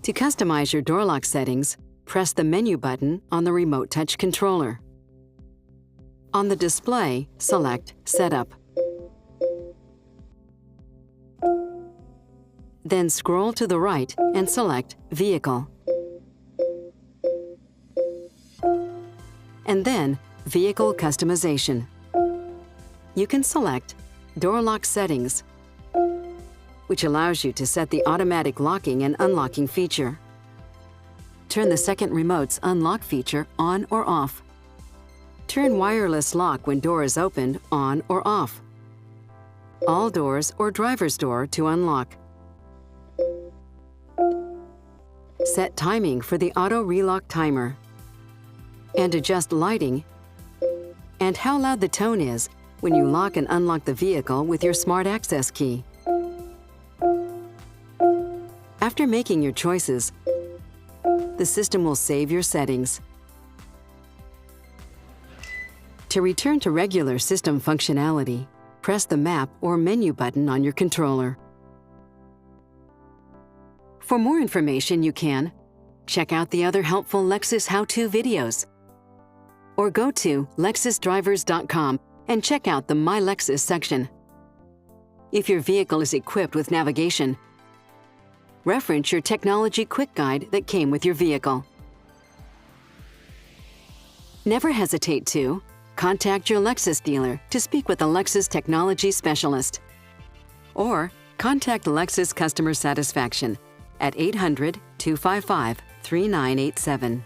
To customize your door lock settings, press the menu button on the remote touch controller. On the display, select Setup. Then scroll to the right and select Vehicle. And then Vehicle Customization. You can select Door Lock Settings, which allows you to set the automatic locking and unlocking feature. Turn the second remote's unlock feature on or off. Turn wireless lock when door is opened on or off. All doors or driver's door to unlock. Set timing for the auto relock timer. And adjust lighting and how loud the tone is when you lock and unlock the vehicle with your smart access key. After making your choices, the system will save your settings. To return to regular system functionality, press the map or menu button on your controller. For more information, you can check out the other helpful Lexus how-to videos, or go to lexusdrivers.com and check out the My Lexus section. If your vehicle is equipped with navigation, reference your technology quick guide that came with your vehicle. Never hesitate to contact your Lexus dealer to speak with a Lexus technology specialist, or contact Lexus Customer Satisfaction at 800-255-3987.